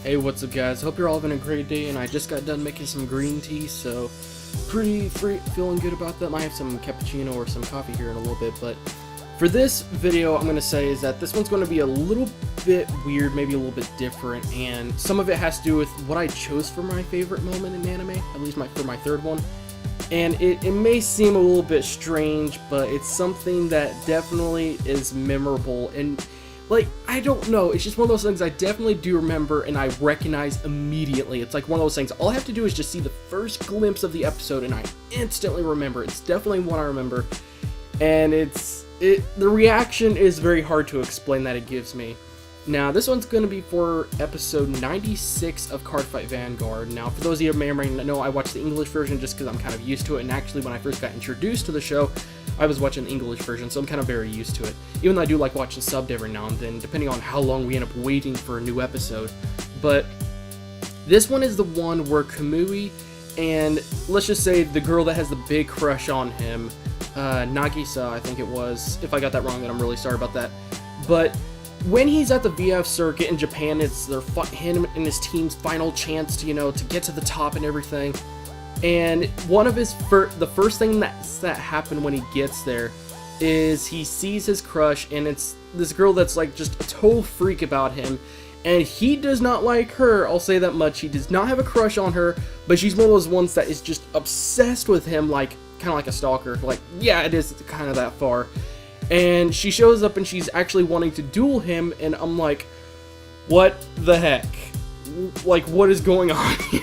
Hey, what's up guys? Hope you're all having a great day, and I just got done making some green tea, so feeling good about that. Might have some cappuccino or some coffee here in a little bit, but for this video I'm going to say is that this one's going to be a little bit weird, maybe a little bit different, and some of it has to do with what I chose for my favorite moment in anime, at least for my third one. And it may seem a little bit strange, but it's something that definitely is memorable, and like, I don't know, it's just one of those things I definitely do remember and I recognize immediately. It's like one of those things, all I have to do is just see the first glimpse of the episode and I instantly remember. It's definitely one I remember, and the reaction is very hard to explain that it gives me. Now, this one's going to be for episode 96 of Cardfight Vanguard. Now, for those of you who may or may not know, I watched the English version just because I'm kind of used to it, and actually when I first got introduced to the show, I was watching the English version, so I'm kind of very used to it. Even though I do like watching subbed every now and then, depending on how long we end up waiting for a new episode. But this one is the one where Kamui and, let's just say, the girl that has the big crush on him, Nagisa, I think it was. If I got that wrong, then I'm really sorry about that. But when he's at the VF circuit in Japan, it's him and his team's final chance to, to get to the top and everything. And one of his the first thing that happened when he gets there is he sees his crush, and it's this girl that's like just a total freak about him, and he does not like her. I'll say that much. He does not have a crush on her, but she's one of those ones that is just obsessed with him, like kind of like a stalker. Like, yeah, it is kind of that far. And she shows up and she's actually wanting to duel him, and I'm like, what the heck? Like, what is going on here?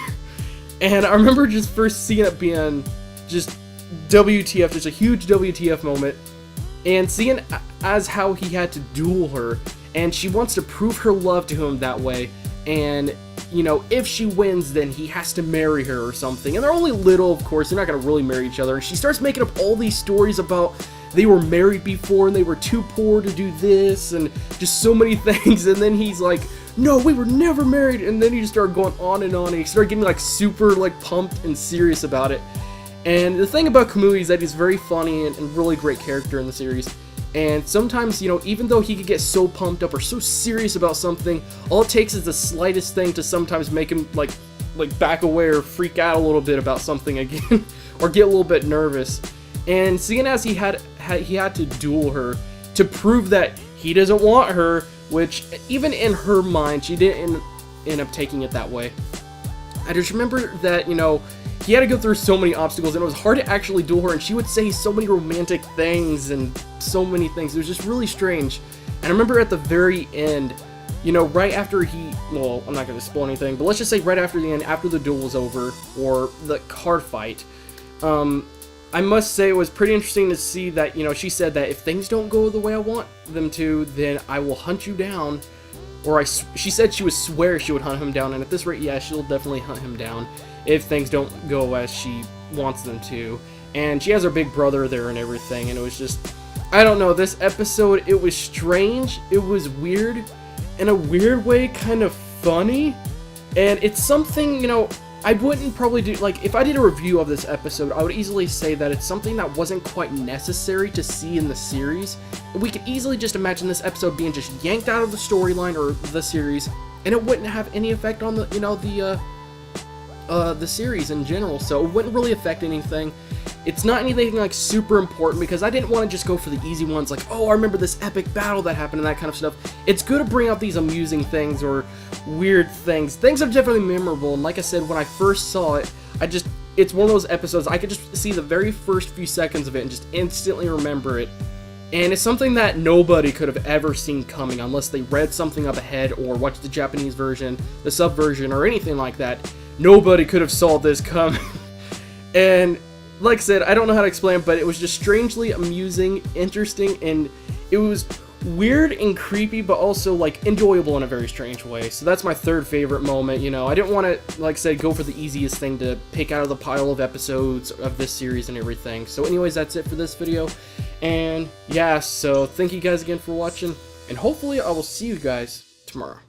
And I remember just first seeing it being just WTF, just a huge WTF moment, and seeing as how he had to duel her, and she wants to prove her love to him that way, and, if she wins, then he has to marry her or something. And they're only little, of course, they're not going to really marry each other, and she starts making up all these stories about they were married before and they were too poor to do this, and just so many things, and then he's like, no, we were never married, and then he just started going on, and he started getting like super like pumped and serious about it. And the thing about Kamui is that he's very funny and really great character in the series, and sometimes, even though he could get so pumped up or so serious about something, all it takes is the slightest thing to sometimes make him like back away or freak out a little bit about something again, or get a little bit nervous. And seeing as he had to duel her to prove that he doesn't want her, which even in her mind, she didn't end up taking it that way. I just remember that, he had to go through so many obstacles, and it was hard to actually duel her, and she would say so many romantic things and so many things. It was just really strange. And I remember at the very end, right after well, I'm not going to spoil anything, but let's just say right after the end, after the duel was over, or the card fight, I must say it was pretty interesting to see that, she said that if things don't go the way I want them to, then I will hunt you down. Or she said she would swear she would hunt him down, and at this rate, yeah, she'll definitely hunt him down if things don't go as she wants them to. And she has her big brother there and everything, and it was just, I don't know, this episode, it was strange, it was weird, in a weird way, kind of funny, and it's something, I wouldn't probably do, like, if I did a review of this episode, I would easily say that it's something that wasn't quite necessary to see in the series. We could easily just imagine this episode being just yanked out of the storyline or the series, and it wouldn't have any effect on the, the series in general, so it wouldn't really affect anything. It's not anything, like, super important, because I didn't want to just go for the easy ones, like, oh, I remember this epic battle that happened and that kind of stuff. It's good to bring out these amusing things or weird things. Things are definitely memorable, and like I said, when I first saw it, it's one of those episodes, I could just see the very first few seconds of it and just instantly remember it. And it's something that nobody could have ever seen coming unless they read something up ahead or watched the Japanese version, the sub version, or anything like that. Nobody could have saw this coming. And like I said, I don't know how to explain it, but it was just strangely amusing, interesting, and it was weird and creepy, but also, like, enjoyable in a very strange way. So that's my third favorite moment. I didn't want to, like I said, go for the easiest thing to pick out of the pile of episodes of this series and everything. So anyways, that's it for this video. And yeah, so thank you guys again for watching, and hopefully I will see you guys tomorrow.